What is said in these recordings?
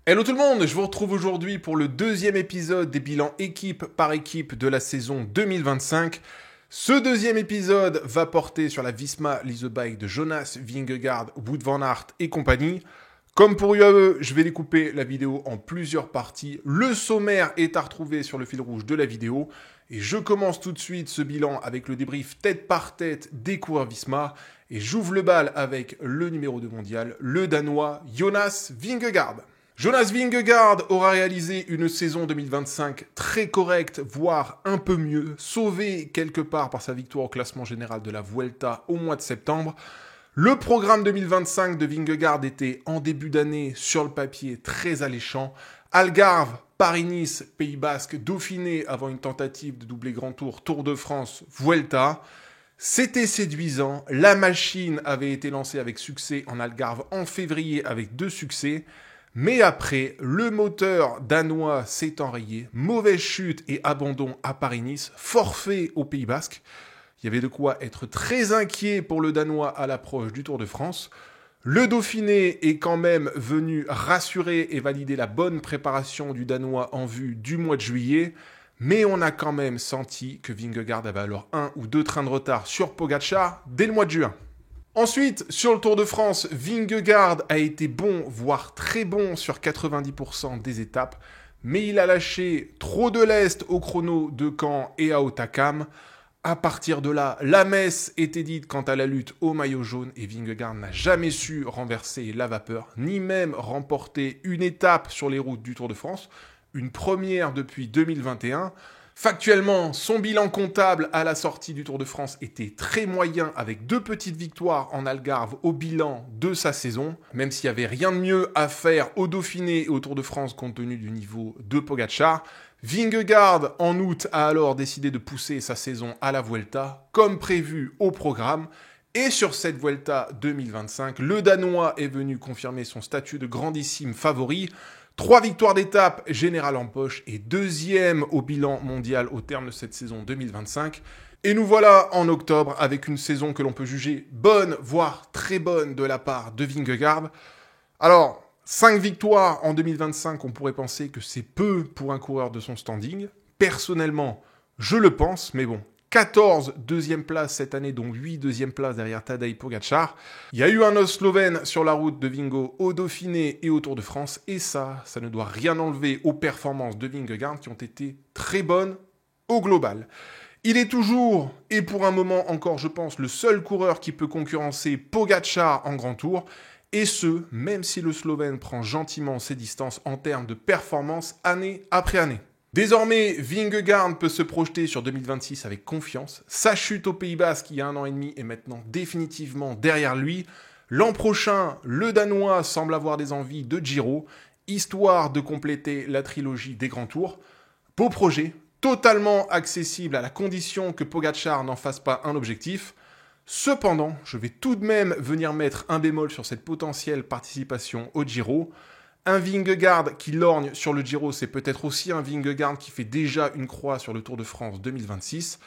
Hello tout le monde, je vous retrouve aujourd'hui pour le deuxième épisode des bilans équipe par équipe de la saison 2025. Ce deuxième épisode va porter sur la Visma Lease a Bike de Jonas Vingegaard, Wout van Aert et compagnie. Comme pour UAE, je vais découper la vidéo en plusieurs parties. Le sommaire est à retrouver sur le fil rouge de la vidéo. Et je commence tout de suite ce bilan avec le débrief tête par tête des coureurs Visma. Et j'ouvre le bal avec le numéro 2 mondial, le Danois Jonas Vingegaard. Jonas Vingegaard aura réalisé une saison 2025 très correcte, voire un peu mieux, sauvé quelque part par sa victoire au classement général de la Vuelta au mois de septembre. Le programme 2025 de Vingegaard était en début d'année sur le papier très alléchant. Algarve, Paris-Nice, Pays Basque, Dauphiné avant une tentative de doubler Grand Tour, Tour de France, Vuelta. C'était séduisant, la machine avait été lancée avec succès en Algarve en février avec 2 succès. Mais après, le moteur danois s'est enrayé, mauvaise chute et abandon à Paris-Nice, forfait au Pays Basque. Il y avait de quoi être très inquiet pour le Danois à l'approche du Tour de France. Le Dauphiné est quand même venu rassurer et valider la bonne préparation du Danois en vue du mois de juillet. Mais on a quand même senti que Vingegaard avait alors 1 ou 2 trains de retard sur Pogačar dès le mois de juin. Ensuite, sur le Tour de France, Vingegaard a été bon, voire très bon sur 90% des étapes, mais il a lâché trop de lest au chrono de Caen et à Otakam. À partir de là, la messe était dite quant à la lutte au maillot jaune et Vingegaard n'a jamais su renverser la vapeur, ni même remporter une étape sur les routes du Tour de France, une première depuis 2021. Factuellement, son bilan comptable à la sortie du Tour de France était très moyen avec 2 petites victoires en Algarve au bilan de sa saison, même s'il n'y avait rien de mieux à faire au Dauphiné et au Tour de France compte tenu du niveau de Pogačar. Vingegaard, en août, a alors décidé de pousser sa saison à la Vuelta, comme prévu au programme. Et sur cette Vuelta 2025, le Danois est venu confirmer son statut de grandissime favori. 3 victoires d'étape, général en poche, et 2e au bilan mondial au terme de cette saison 2025. Et nous voilà en octobre avec une saison que l'on peut juger bonne, voire très bonne de la part de Vingegaard. Alors, 5 victoires en 2025, on pourrait penser que c'est peu pour un coureur de son standing. Personnellement, je le pense, mais bon. 14 deuxième place cette année, dont 8 deuxième places derrière Tadej Pogačar. Il y a eu un os slovène sur la route de Vingo au Dauphiné et au Tour de France, et ça ne doit rien enlever aux performances de Vingegaard qui ont été très bonnes au global. Il est toujours, et pour un moment encore je pense, le seul coureur qui peut concurrencer Pogačar en Grand Tour, et ce, même si le Slovène prend gentiment ses distances en termes de performance année après année. Désormais, Vingegaard peut se projeter sur 2026 avec confiance. Sa chute au Pays Basque il y a 1 an et demi est maintenant définitivement derrière lui. L'an prochain, le Danois semble avoir des envies de Giro, histoire de compléter la trilogie des Grands Tours. Beau projet, totalement accessible à la condition que Pogačar n'en fasse pas un objectif. Cependant, je vais tout de même venir mettre un bémol sur cette potentielle participation au Giro. Un Vingegaard qui lorgne sur le Giro, c'est peut-être aussi un Vingegaard qui fait déjà une croix sur le Tour de France 2026.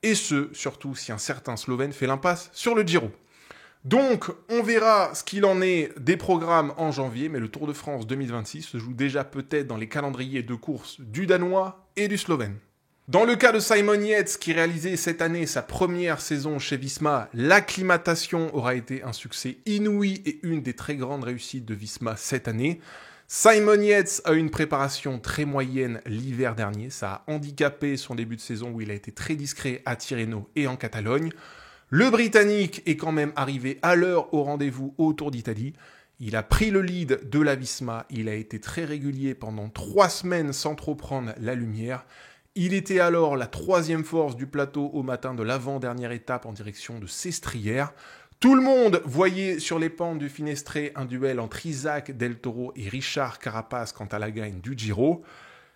Et ce, surtout si un certain Slovène fait l'impasse sur le Giro. Donc, on verra ce qu'il en est des programmes en janvier, mais le Tour de France 2026 se joue déjà peut-être dans les calendriers de course du Danois et du Slovène. Dans le cas de Simon Yates, qui réalisait cette année sa première saison chez Visma, l'acclimatation aura été un succès inouï et une des très grandes réussites de Visma cette année. Simon Yates a eu une préparation très moyenne l'hiver dernier, ça a handicapé son début de saison où il a été très discret à Tirreno et en Catalogne. Le Britannique est quand même arrivé à l'heure au rendez-vous au Tour d'Italie. Il a pris le lead de la Visma, il a été très régulier pendant 3 semaines sans trop prendre la lumière. Il était alors la 3e force du plateau au matin de l'avant-dernière étape en direction de Sestriere. Tout le monde voyait sur les pentes du Finestré un duel entre Isaac Del Toro et Richard Carapaz quant à la gagne du Giro.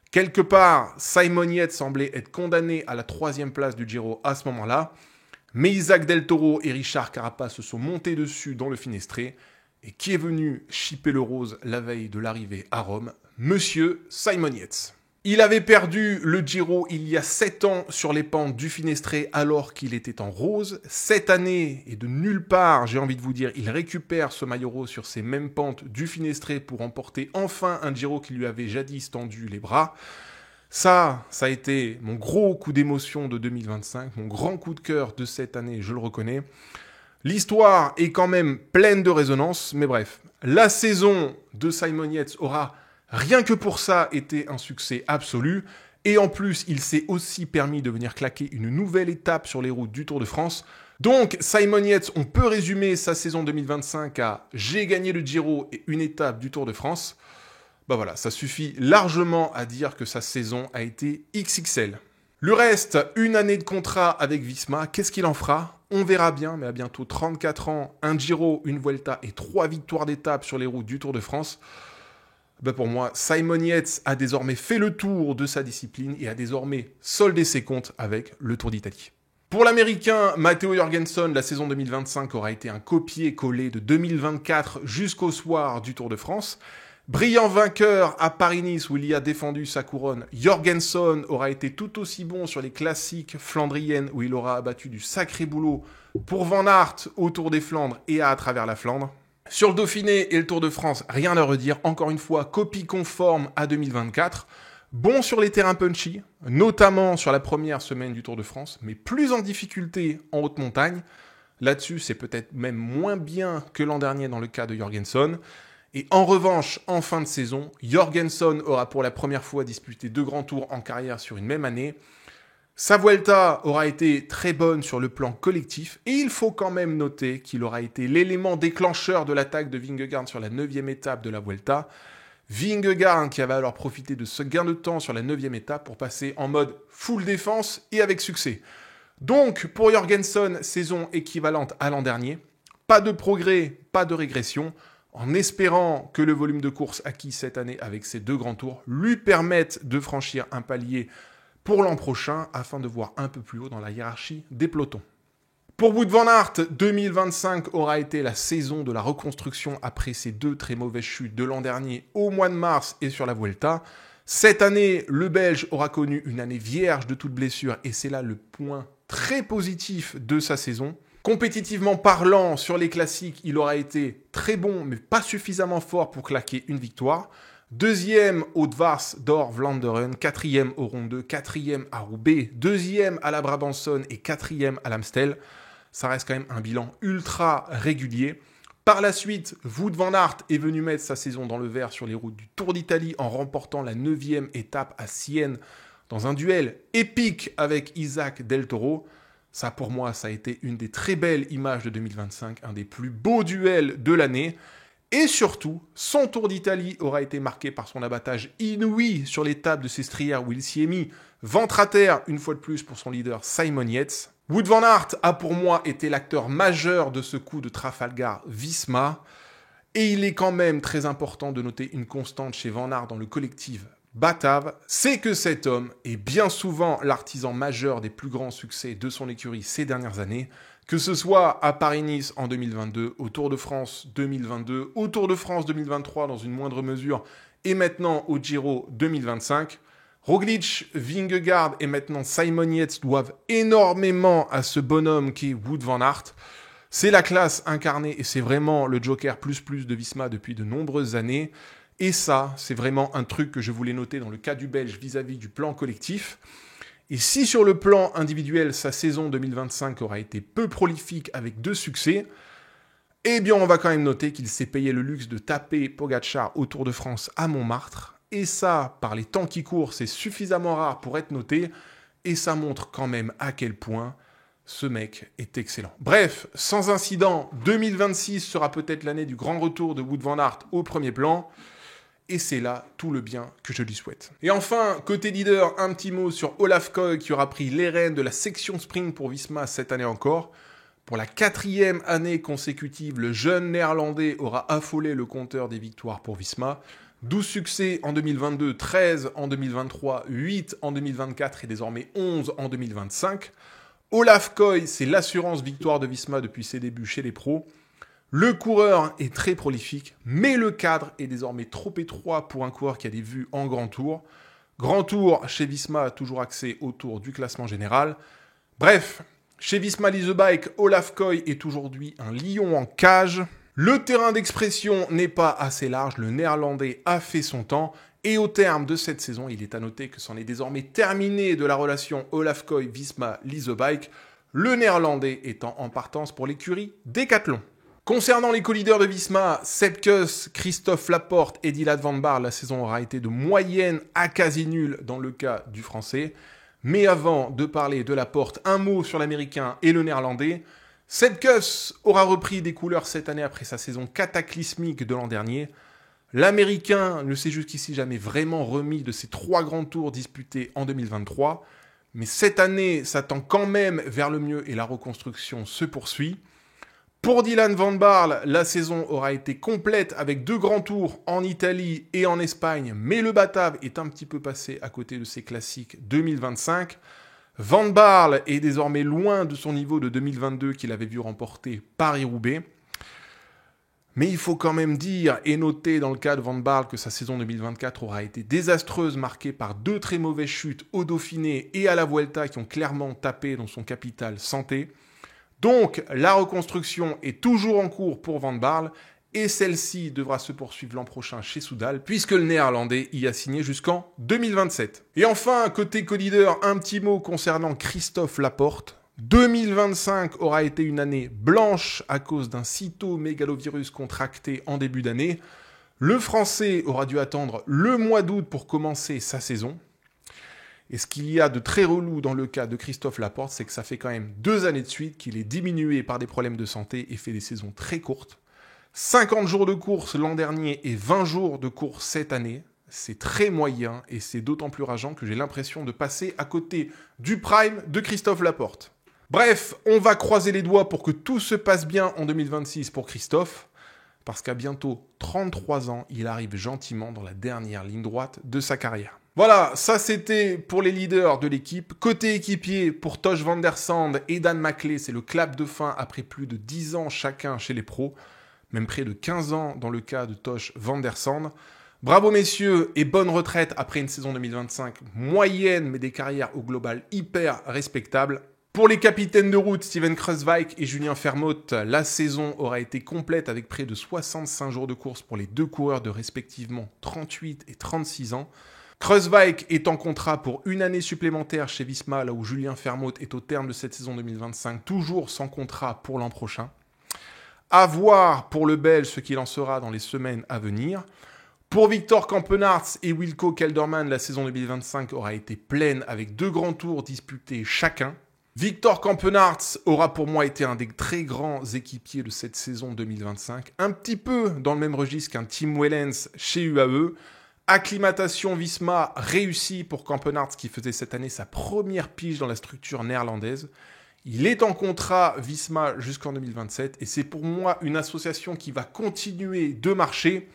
Quelque part, Simon Yates semblait être condamné à la 3e place du Giro à ce moment-là. Mais Isaac Del Toro et Richard Carapaz se sont montés dessus dans le Finestré. Et qui est venu chipper le rose la veille de l'arrivée à Rome? Monsieur Simon Yates. Il avait perdu le Giro il y a 7 ans sur les pentes du Finestré alors qu'il était en rose. Cette année, et de nulle part, j'ai envie de vous dire, il récupère ce maillot rose sur ces mêmes pentes du Finestré pour remporter enfin un Giro qui lui avait jadis tendu les bras. Ça a été mon gros coup d'émotion de 2025, mon grand coup de cœur de cette année, je le reconnais. L'histoire est quand même pleine de résonance, mais bref, la saison de Simon Yates aura rien que pour ça été un succès absolu, et en plus, il s'est aussi permis de venir claquer une nouvelle étape sur les routes du Tour de France. Donc, Simon Yates, on peut résumer sa saison 2025 à « j'ai gagné le Giro et une étape du Tour de France ». Bah voilà, ça suffit largement à dire que sa saison a été XXL. Le reste, une année de contrat avec Visma, qu'est-ce qu'il en fera ? On verra bien, mais à bientôt 34 ans, un Giro, une Vuelta et 3 victoires d'étape sur les routes du Tour de France. Bah pour moi, Simon Yates a désormais fait le tour de sa discipline et a désormais soldé ses comptes avec le Tour d'Italie. Pour l'Américain Matteo Jorgensen, la saison 2025 aura été un copier-coller de 2024 jusqu'au soir du Tour de France. Brillant vainqueur à Paris-Nice où il y a défendu sa couronne, Jorgensen aura été tout aussi bon sur les classiques flandriennes où il aura abattu du sacré boulot pour Van Aert au Tour des Flandres et à travers la Flandre. Sur le Dauphiné et le Tour de France, rien à redire, encore une fois, copie conforme à 2024. Bon sur les terrains punchy, notamment sur la première semaine du Tour de France, mais plus en difficulté en haute montagne. Là-dessus, c'est peut-être même moins bien que l'an dernier dans le cas de Jorgensen. Et en revanche, en fin de saison, Jorgensen aura pour la première fois disputé 2 grands tours en carrière sur une même année. Sa Vuelta aura été très bonne sur le plan collectif et il faut quand même noter qu'il aura été l'élément déclencheur de l'attaque de Vingegaard sur la 9e étape de la Vuelta. Vingegaard qui avait alors profité de ce gain de temps sur la 9e étape pour passer en mode full défense et avec succès. Donc pour Jorgensen, saison équivalente à l'an dernier. Pas de progrès, pas de régression. En espérant que le volume de course acquis cette année avec ces 2 grands tours lui permette de franchir un palier pour l'an prochain afin de voir un peu plus haut dans la hiérarchie des pelotons. Pour Wout van Aert, 2025 aura été la saison de la reconstruction après ses 2 très mauvaises chutes de l'an dernier au mois de mars et sur la Vuelta. Cette année, le Belge aura connu une année vierge de toute blessure et c'est là le point très positif de sa saison. Compétitivement parlant, sur les classiques, il aura été très bon, mais pas suffisamment fort pour claquer une victoire. 2e au Dvars d'Or Vlaanderen, 4e au Ronde 2, 4e à Roubaix, 2e à la Brabançonne et 4e à l'Amstel. Ça reste quand même un bilan ultra régulier. Par la suite, Wout van Aert est venu mettre sa saison dans le vert sur les routes du Tour d'Italie en remportant la 9e étape à Sienne dans un duel épique avec Isaac Del Toro. Ça, pour moi, ça a été une des très belles images de 2025, un des plus beaux duels de l'année. Et surtout, son Tour d'Italie aura été marqué par son abattage inouï sur l'étape de Sestriere où il s'y est mis ventre à terre une fois de plus pour son leader Simon Yates. Wout van Aert a pour moi été l'acteur majeur de ce coup de Trafalgar Visma. Et il est quand même très important de noter une constante chez Van Aert dans le collectif Batav, c'est que cet homme est bien souvent l'artisan majeur des plus grands succès de son écurie ces dernières années, que ce soit à Paris-Nice en 2022, au Tour de France 2022, au Tour de France 2023 dans une moindre mesure, et maintenant au Giro 2025. Roglic, Vingegaard et maintenant Simon Yates doivent énormément à ce bonhomme qui est Wout van Aert. C'est la classe incarnée et c'est vraiment le Joker plus de Visma depuis de nombreuses années. Et ça, c'est vraiment un truc que je voulais noter dans le cas du Belge vis-à-vis du plan collectif. Et si sur le plan individuel, sa saison 2025 aura été peu prolifique avec 2 succès, eh bien on va quand même noter qu'il s'est payé le luxe de taper Pogačar au Tour de France à Montmartre. Et ça, par les temps qui courent, c'est suffisamment rare pour être noté. Et ça montre quand même à quel point ce mec est excellent. Bref, sans incident, 2026 sera peut-être l'année du grand retour de Wout van Aert au premier plan. Et c'est là tout le bien que je lui souhaite. Et enfin, côté leader, un petit mot sur Olaf Koy qui aura pris les rênes de la section sprint pour Visma cette année encore. Pour la 4e année consécutive, le jeune néerlandais aura affolé le compteur des victoires pour Visma. 12 succès en 2022, 13 en 2023, 8 en 2024 et désormais 11 en 2025. Olaf Koy, c'est l'assurance victoire de Visma depuis ses débuts chez les pros. Le coureur est très prolifique, mais le cadre est désormais trop étroit pour un coureur qui a des vues en grand tour. Grand Tour chez Visma, toujours axé autour du classement général. Bref, chez Visma Lease a Bike, Olaf Koy est aujourd'hui un lion en cage. Le terrain d'expression n'est pas assez large, le néerlandais a fait son temps. Et au terme de cette saison, il est à noter que c'en est désormais terminé de la relation Olaf Koy-Visma Lease a Bike, le néerlandais étant en partance pour l'écurie Decathlon. Concernant les co-leaders de Visma, Sepp Kuss, Christophe Laporte et Dylan van Baarle, la saison aura été de moyenne à quasi nulle dans le cas du français. Mais avant de parler de Laporte, un mot sur l'américain et le néerlandais. Sepp Kuss aura repris des couleurs cette année après sa saison cataclysmique de l'an dernier. L'Américain ne s'est jusqu'ici jamais vraiment remis de ses 3 grands tours disputés en 2023, mais cette année s'attend quand même vers le mieux et la reconstruction se poursuit. Pour Dylan van Baarle, la saison aura été complète avec 2 grands tours en Italie et en Espagne, mais le Batave est un petit peu passé à côté de ses classiques 2025. Van Baarle est désormais loin de son niveau de 2022 qu'il avait vu remporter Paris-Roubaix. Mais il faut quand même dire et noter dans le cas de Van Baarle que sa saison 2024 aura été désastreuse, marquée par 2 très mauvaises chutes au Dauphiné et à la Vuelta qui ont clairement tapé dans son capital santé. Donc la reconstruction est toujours en cours pour Van Baarle et celle-ci devra se poursuivre l'an prochain chez Soudal puisque le néerlandais y a signé jusqu'en 2027. Et enfin, côté co-leader, un petit mot concernant Christophe Laporte. 2025 aura été une année blanche à cause d'un cytomégalovirus contracté en début d'année. Le Français aura dû attendre le mois d'août pour commencer sa saison. Et ce qu'il y a de très relou dans le cas de Christophe Laporte, c'est que ça fait quand même 2 années de suite qu'il est diminué par des problèmes de santé et fait des saisons très courtes. 50 jours de course l'an dernier et 20 jours de course cette année. C'est très moyen et c'est d'autant plus rageant que j'ai l'impression de passer à côté du prime de Christophe Laporte. Bref, on va croiser les doigts pour que tout se passe bien en 2026 pour Christophe, parce qu'à bientôt 33 ans, il arrive gentiment dans la dernière ligne droite de sa carrière. Voilà, ça c'était pour les leaders de l'équipe. Côté équipier, pour Tosh van der Sande et Dan Maclay, c'est le clap de fin après plus de 10 ans chacun chez les pros, même près de 15 ans dans le cas de Tosh van der Sande. Bravo messieurs et bonne retraite après une saison 2025 moyenne mais des carrières au global hyper respectables. Pour les capitaines de route, Steven Kruijswijk et Julien Vermote, la saison aura été complète avec près de 65 jours de course pour les 2 coureurs de respectivement 38 et 36 ans. Kruijswijk est en contrat pour 1 année supplémentaire chez Visma, là où Julien Vermote est au terme de cette saison 2025, toujours sans contrat pour l'an prochain. À voir pour le Belge ce qu'il en sera dans les semaines à venir. Pour Victor Campenaerts et Wilco Kelderman, la saison 2025 aura été pleine avec 2 grands tours disputés chacun. Victor Campenaerts aura pour moi été un des très grands équipiers de cette saison 2025, un petit peu dans le même registre qu'un Tim Wellens chez UAE. Acclimatation Visma réussie pour Campenaerts qui faisait cette année sa première pige dans la structure néerlandaise. Il est en contrat Visma jusqu'en 2027 et c'est pour moi une association qui va continuer de marcher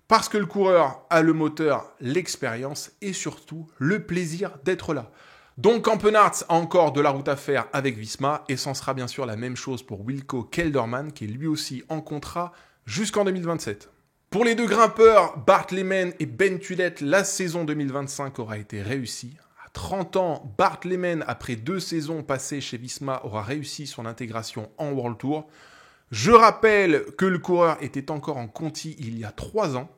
parce que le coureur a le moteur, l'expérience et surtout le plaisir d'être là. Donc Campenaerts a encore de la route à faire avec Visma et c'en sera bien sûr la même chose pour Wilco Kelderman qui est lui aussi en contrat jusqu'en 2027. Pour les 2 grimpeurs, Bart Lehman et Ben Tullet, la saison 2025 aura été réussie. À 30 ans, Bart Lehman, après 2 saisons passées chez Visma, aura réussi son intégration en World Tour. Je rappelle que le coureur était encore en Conti il y a 3 ans.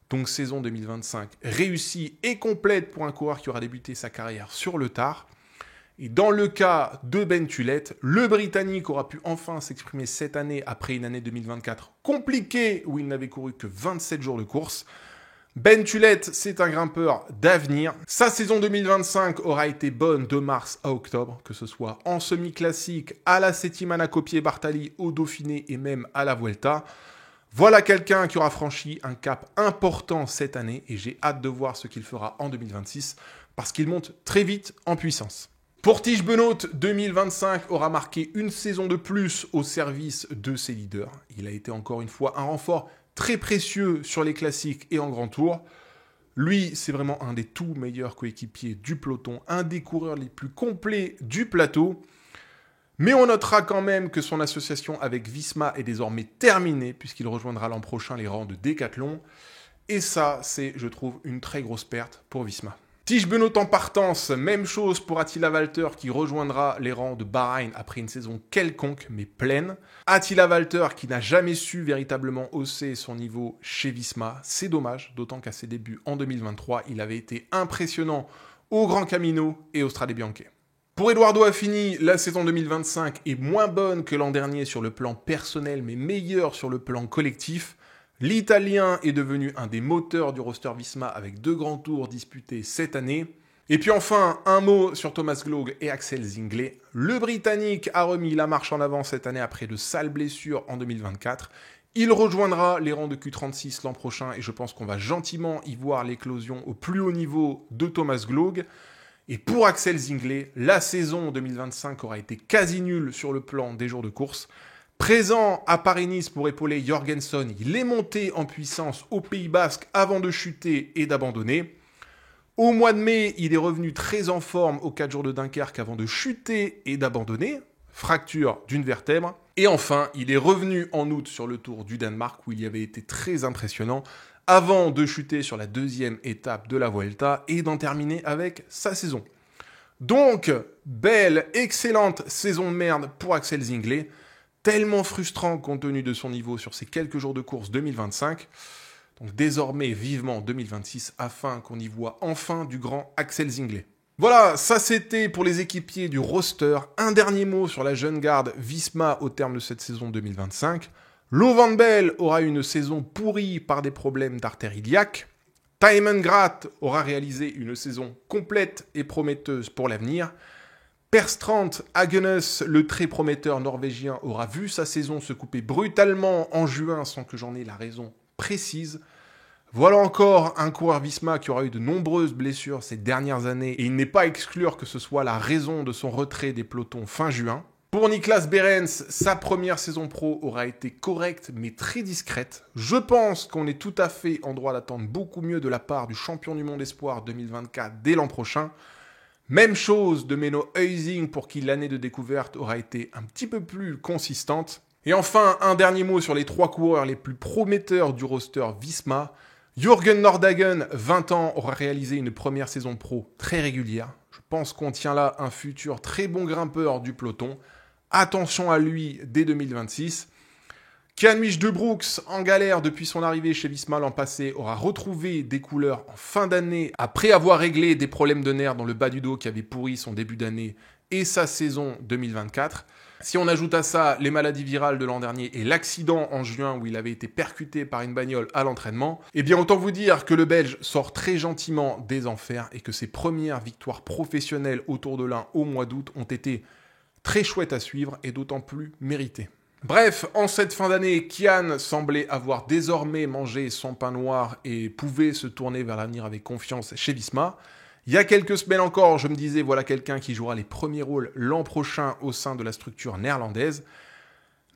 Donc saison 2025 réussie et complète pour un coureur qui aura débuté sa carrière sur le tard. Et dans le cas de Ben Tullet, le Britannique aura pu enfin s'exprimer cette année après une année 2024 compliquée où il n'avait couru que 27 jours de course. Ben Tullet, c'est un grimpeur d'avenir. Sa saison 2025 aura été bonne de mars à octobre, que ce soit en semi-classique, à la Settimana Coppi-Bartali, au Dauphiné et même à la Vuelta. Voilà quelqu'un qui aura franchi un cap important cette année et j'ai hâte de voir ce qu'il fera en 2026 parce qu'il monte très vite en puissance. Pour Tiesj Benoot, 2025 aura marqué une saison de plus au service de ses leaders. Il a été encore une fois un renfort très précieux sur les classiques et en grand tour. Lui, c'est vraiment un des tout meilleurs coéquipiers du peloton, un des coureurs les plus complets du plateau. Mais on notera quand même que son association avec Visma est désormais terminée puisqu'il rejoindra l'an prochain les rangs de Decathlon. Et ça, c'est, je trouve, une très grosse perte pour Visma. Tish Benoît en partance, même chose pour Attila Walter qui rejoindra les rangs de Bahreïn après une saison quelconque mais pleine. Attila Walter qui n'a jamais su véritablement hausser son niveau chez Visma, c'est dommage, d'autant qu'à ses débuts en 2023, il avait été impressionnant au Gran Camino et au Strade Bianche. Pour Edoardo Affini, la saison 2025 est moins bonne que l'an dernier sur le plan personnel mais meilleure sur le plan collectif. L'Italien est devenu un des moteurs du roster Visma avec 2 grands tours disputés cette année. Et puis enfin, un mot sur Thomas Gloag et Axel Zinglet. Le Britannique a remis la marche en avant cette année après de sales blessures en 2024. Il rejoindra les rangs de Q36 l'an prochain et je pense qu'on va gentiment y voir l'éclosion au plus haut niveau de Thomas Gloag. Et pour Axel Zinglet, la saison 2025 aura été quasi nulle sur le plan des jours de course. Présent à Paris-Nice pour épauler Jorgenson, il est monté en puissance au Pays Basque avant de chuter et d'abandonner. Au mois de mai, il est revenu très en forme aux 4 jours de Dunkerque avant de chuter et d'abandonner, fracture d'une vertèbre. Et enfin, il est revenu en août sur le Tour du Danemark où il y avait été très impressionnant avant de chuter sur la 2e étape de la Vuelta et d'en terminer avec sa saison. Donc, belle, excellente saison de merde pour Axel Zinglet. Tellement frustrant compte tenu de son niveau sur ces quelques jours de course 2025. Donc désormais vivement 2026 afin qu'on y voit enfin du grand Axel Zinglet. Voilà, ça c'était pour les équipiers du roster. Un dernier mot sur la jeune garde Visma au terme de cette saison 2025. Lo Van Bell aura une saison pourrie par des problèmes d'artère iliaque. Thymen Grath aura réalisé une saison complète et prometteuse pour l'avenir. Per Strand Hagenes, le très prometteur norvégien, aura vu sa saison se couper brutalement en juin sans que j'en ai la raison précise. Voilà encore un coureur Visma qui aura eu de nombreuses blessures ces dernières années et il n'est pas à exclure que ce soit la raison de son retrait des pelotons fin juin. Pour Niklas Behrens, sa première saison pro aura été correcte mais très discrète. Je pense qu'on est tout à fait en droit d'attendre beaucoup mieux de la part du champion du monde espoir 2024 dès l'an prochain. Même chose de Menno Huizing pour qui l'année de découverte aura été un petit peu plus consistante. Et enfin, un dernier mot sur les 3 coureurs les plus prometteurs du roster Visma. Jürgen Nordhagen, 20 ans, aura réalisé une première saison pro très régulière. Je pense qu'on tient là un futur très bon grimpeur du peloton. Attention à lui dès 2026. Kjaan-Mich De Brooks, en galère depuis son arrivée chez Visma l'an passé, aura retrouvé des couleurs en fin d'année après avoir réglé des problèmes de nerfs dans le bas du dos qui avaient pourri son début d'année et sa saison 2024. Si on ajoute à ça les maladies virales de l'an dernier et l'accident en juin où il avait été percuté par une bagnole à l'entraînement, eh bien autant vous dire que le Belge sort très gentiment des enfers et que ses premières victoires professionnelles autour de l'Ain au mois d'août ont été très chouettes à suivre et d'autant plus méritées. Bref, en cette fin d'année, Kjaan semblait avoir désormais mangé son pain noir et pouvait se tourner vers l'avenir avec confiance chez Visma. Il y a quelques semaines encore, je me disais, voilà quelqu'un qui jouera les premiers rôles l'an prochain au sein de la structure néerlandaise.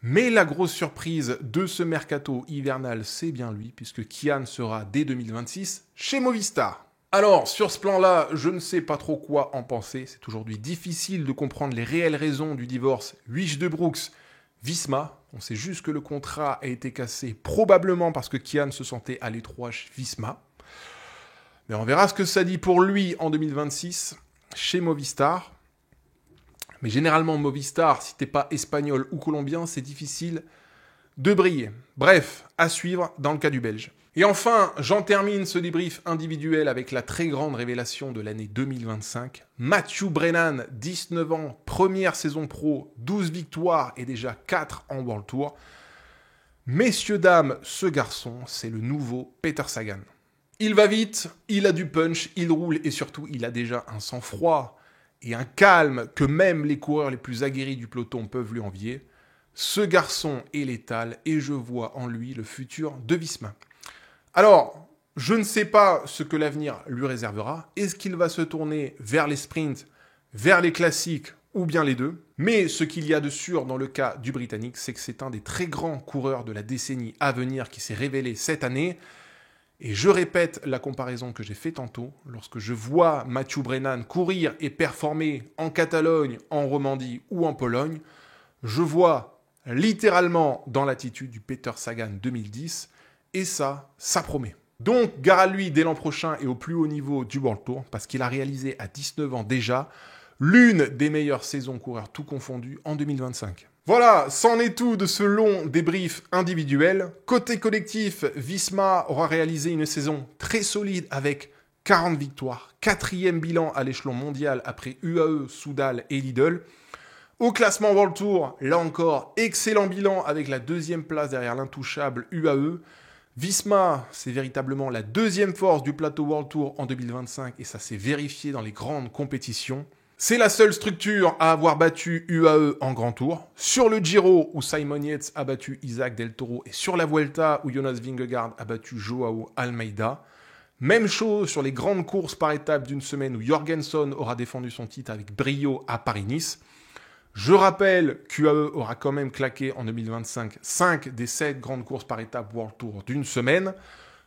Mais la grosse surprise de ce mercato hivernal, c'est bien lui, puisque Kjaan sera dès 2026 chez Movistar. Alors, sur ce plan-là, je ne sais pas trop quoi en penser. C'est aujourd'hui difficile de comprendre les réelles raisons du divorce Wish-De Brooks Visma. On sait juste que le contrat a été cassé, probablement parce que Kjaan se sentait à l'étroit chez Visma. Mais on verra ce que ça dit pour lui en 2026 chez Movistar. Mais généralement, Movistar, si t'es pas espagnol ou colombien, c'est difficile de briller. Bref, à suivre dans le cas du Belge. Et enfin, j'en termine ce débrief individuel avec la très grande révélation de l'année 2025. Mathieu Brennan, 19 ans, première saison pro, 12 victoires et déjà 4 en World Tour. Messieurs, dames, ce garçon, c'est le nouveau Peter Sagan. Il va vite, il a du punch, il roule et surtout, il a déjà un sang-froid et un calme que même les coureurs les plus aguerris du peloton peuvent lui envier. Ce garçon est létal et je vois en lui le futur de Visma. Alors, je ne sais pas ce que l'avenir lui réservera. Est-ce qu'il va se tourner vers les sprints, vers les classiques ou bien les deux? Mais ce qu'il y a de sûr dans le cas du Britannique, c'est que c'est un des très grands coureurs de la décennie à venir qui s'est révélé cette année. Et je répète la comparaison que j'ai faite tantôt. Lorsque je vois Mathieu Brennan courir et performer en Catalogne, en Romandie ou en Pologne, je vois littéralement dans l'attitude du Peter Sagan 2010. Et ça promet. Donc, gare à lui dès l'an prochain et au plus haut niveau du World Tour, parce qu'il a réalisé à 19 ans déjà l'une des meilleures saisons coureurs tout confondu en 2025. Voilà, c'en est tout de ce long débrief individuel. Côté collectif, Visma aura réalisé une saison très solide avec 40 victoires, 4e bilan à l'échelon mondial après UAE, Soudal et Lidl. Au classement World Tour, là encore, excellent bilan avec la 2e place derrière l'intouchable UAE. Visma, c'est véritablement la 2e force du plateau World Tour en 2025 et ça s'est vérifié dans les grandes compétitions. C'est la seule structure à avoir battu UAE en grand tour. Sur le Giro, où Simon Yates a battu Isaac Del Toro, et sur la Vuelta, où Jonas Vingegaard a battu Joao Almeida. Même chose sur les grandes courses par étapes d'une semaine où Jorgenson aura défendu son titre avec brio à Paris-Nice. Je rappelle qu'UAE aura quand même claqué en 2025 5 des 7 grandes courses par étapes World Tour d'une semaine.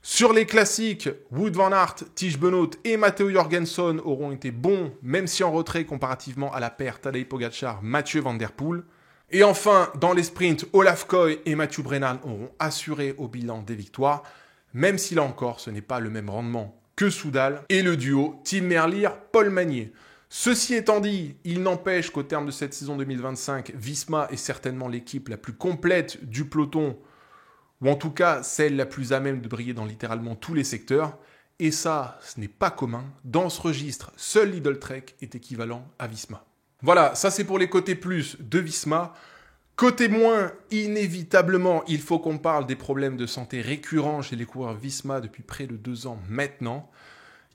Sur les classiques, Wout van Aert, Tige Benoot et Matteo Jorgenson auront été bons, même si en retrait comparativement à la paire Tadej Pogacar, Mathieu Van Der Poel. Et enfin, dans les sprints, Olaf Koy et Mathieu Brennan auront assuré au bilan des victoires, même si là encore, ce n'est pas le même rendement que Soudal et le duo Tim Merlier-Paul Magnier. Ceci étant dit, il n'empêche qu'au terme de cette saison 2025, Visma est certainement l'équipe la plus complète du peloton, ou en tout cas celle la plus à même de briller dans littéralement tous les secteurs. Et ça, ce n'est pas commun. Dans ce registre, seul Lidl Trek est équivalent à Visma. Voilà, ça c'est pour les côtés plus de Visma. Côté moins, inévitablement, il faut qu'on parle des problèmes de santé récurrents chez les coureurs Visma depuis près de 2 ans maintenant.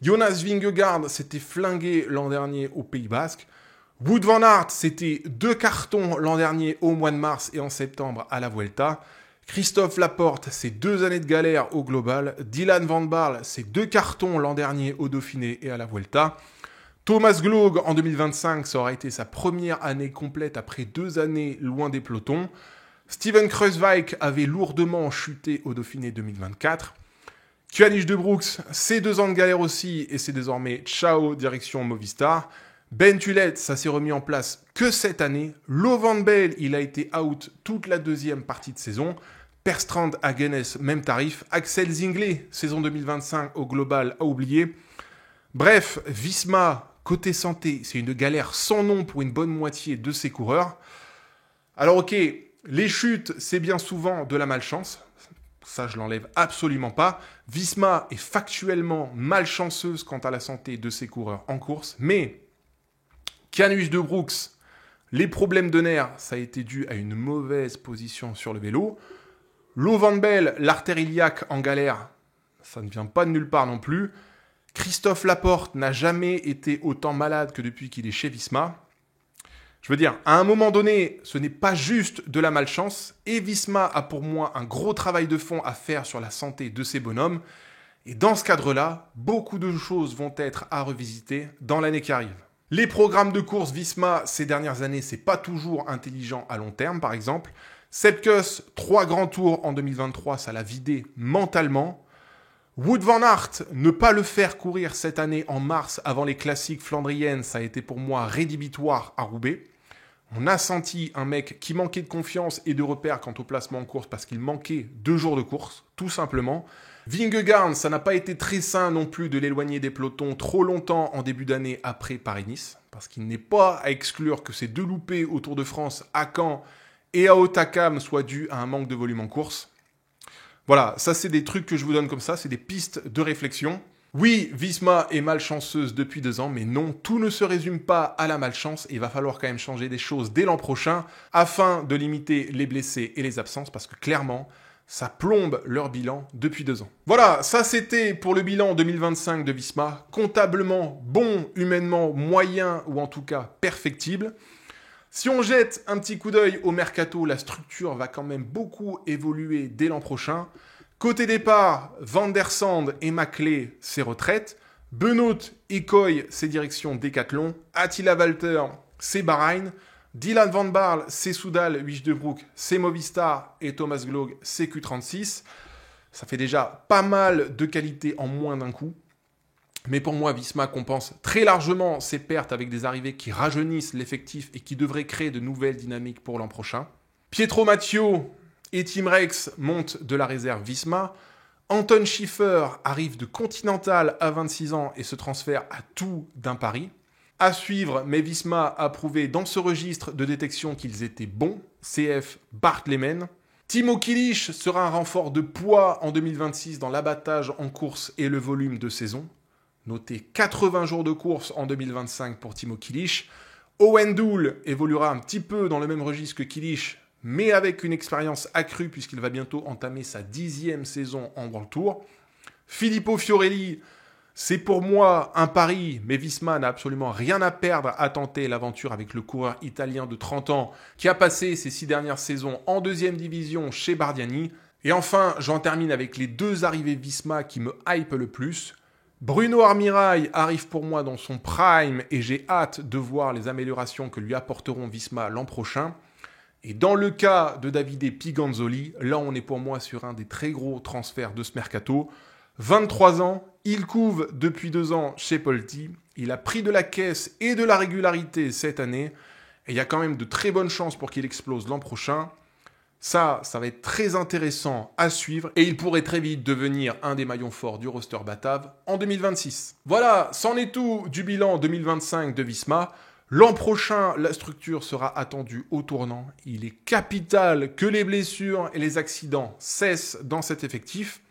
Jonas Vingegaard s'était flingué l'an dernier au Pays Basque. Wout van Aert, c'était 2 cartons l'an dernier au mois de mars et en septembre à la Vuelta. Christophe Laporte, c'est 2 années de galère au global. Dylan Van Baarle, c'est 2 cartons l'an dernier au Dauphiné et à la Vuelta. Thomas Gloog, en 2025, ça aura été sa première année complète après 2 années loin des pelotons. Steven Kruijswijk avait lourdement chuté au Dauphiné 2024. Kjanish de Brooks, c'est 2 ans de galère aussi et c'est désormais ciao direction Movistar. Ben Tullet, ça s'est remis en place que cette année. Lo Van Bell, il a été out toute la 2e partie de saison. Perstrand à Guinness, même tarif. Axel Zinglet, saison 2025 au global, à oublier. Bref, Visma, côté santé, c'est une galère sans nom pour une bonne moitié de ses coureurs. Alors ok, les chutes, c'est bien souvent de la malchance. Ça, je l'enlève absolument pas. Visma est factuellement malchanceuse quant à la santé de ses coureurs en course, mais Kjanish de Brooks, les problèmes de nerfs, ça a été dû à une mauvaise position sur le vélo. Lo Van Bell, l'artère iliaque en galère, ça ne vient pas de nulle part non plus. Christophe Laporte n'a jamais été autant malade que depuis qu'il est chez Visma. Je veux dire, à un moment donné, ce n'est pas juste de la malchance, et Visma a pour moi un gros travail de fond à faire sur la santé de ces bonhommes. Et dans ce cadre-là, beaucoup de choses vont être à revisiter dans l'année qui arrive. Les programmes de course Visma ces dernières années, c'est pas toujours intelligent à long terme, par exemple. Sepp Kuss, 3 grands tours en 2023, ça l'a vidé mentalement. Wout van Aert, ne pas le faire courir cette année en mars avant les classiques flandriennes, ça a été pour moi rédhibitoire à Roubaix. On a senti un mec qui manquait de confiance et de repères quant au placement en course parce qu'il manquait 2 jours de course, tout simplement. Vingegaard, ça n'a pas été très sain non plus de l'éloigner des pelotons trop longtemps en début d'année après Paris-Nice, parce qu'il n'est pas à exclure que ces 2 loupés au Tour de France à Caen et à Hautacam soient dus à un manque de volume en course. Voilà, ça c'est des trucs que je vous donne comme ça, c'est des pistes de réflexion. Oui, Visma est malchanceuse depuis 2 ans, mais non, tout ne se résume pas à la malchance et il va falloir quand même changer des choses dès l'an prochain afin de limiter les blessés et les absences parce que clairement, ça plombe leur bilan depuis 2 ans. Voilà, ça c'était pour le bilan 2025 de Visma, comptablement bon, humainement moyen ou en tout cas perfectible. Si on jette un petit coup d'œil au mercato, la structure va quand même beaucoup évoluer dès l'an prochain. Côté départ, Van der Sande et Maclay, ses retraites. Benoot et Koy, ses directions Décathlon. Attila Walter, c'est Bahreïn. Dylan Van Baarle, c'est Soudal, Wies de Broek, c'est Movistar. Et Thomas Gloog, c'est Q36. Ça fait déjà pas mal de qualité en moins d'un coup. Mais pour moi, Visma compense très largement ses pertes avec des arrivées qui rajeunissent l'effectif et qui devraient créer de nouvelles dynamiques pour l'an prochain. Pietro Matteo et Team Rex montent de la réserve Visma. Anton Schiffer arrive de Continental à 26 ans et se transfère à tout d'un pari. À suivre, mais Visma a prouvé dans ce registre de détection qu'ils étaient bons, CF Bart Lehman. Timo Kilic sera un renfort de poids en 2026 dans l'abattage en course et le volume de saison. Notez 80 jours de course en 2025 pour Timo Kilic. Owen Dool évoluera un petit peu dans le même registre que Kilic, mais avec une expérience accrue puisqu'il va bientôt entamer sa 10e saison en World Tour. Filippo Fiorelli, c'est pour moi un pari, mais Visma n'a absolument rien à perdre à tenter l'aventure avec le coureur italien de 30 ans qui a passé ses 6 dernières saisons en 2e division chez Bardiani. Et enfin, j'en termine avec les 2 arrivées Visma qui me hype le plus. Bruno Armirail arrive pour moi dans son prime et j'ai hâte de voir les améliorations que lui apporteront Visma l'an prochain. Et dans le cas de Davide Piganzoli, là on est pour moi sur un des très gros transferts de ce mercato. 23 ans, il couve depuis 2 ans chez Polti, il a pris de la caisse et de la régularité cette année, et il y a quand même de très bonnes chances pour qu'il explose l'an prochain. Ça va être très intéressant à suivre, et il pourrait très vite devenir un des maillons forts du roster batave en 2026. Voilà, c'en est tout du bilan 2025 de Visma. L'an prochain, la structure sera attendue au tournant. Il est capital que les blessures et les accidents cessent dans cet effectif.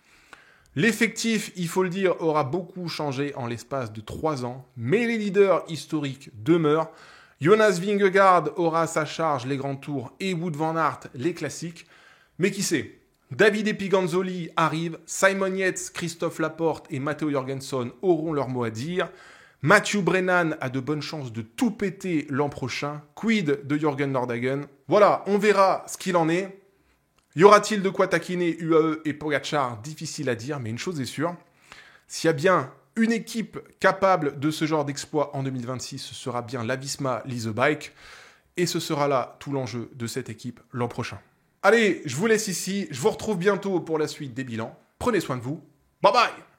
L'effectif, il faut le dire, aura beaucoup changé en l'espace de 3 ans, mais les leaders historiques demeurent. Jonas Vingegaard aura à sa charge les grands tours et Wout van Aert les classiques. Mais qui sait, Davide Piganzoli arrive, Simon Yates, Christophe Laporte et Matteo Jorgensen auront leur mot à dire. Matthew Brennan a de bonnes chances de tout péter l'an prochain. Quid de Jürgen Nordhagen? Voilà, on verra ce qu'il en est. Y aura-t-il de quoi taquiner UAE et Pogacar? Difficile à dire, mais une chose est sûre. S'il y a bien une équipe capable de ce genre d'exploit en 2026, ce sera bien la Visma Lease a Bike. Et ce sera là tout l'enjeu de cette équipe l'an prochain. Allez, je vous laisse ici. Je vous retrouve bientôt pour la suite des bilans. Prenez soin de vous. Bye bye!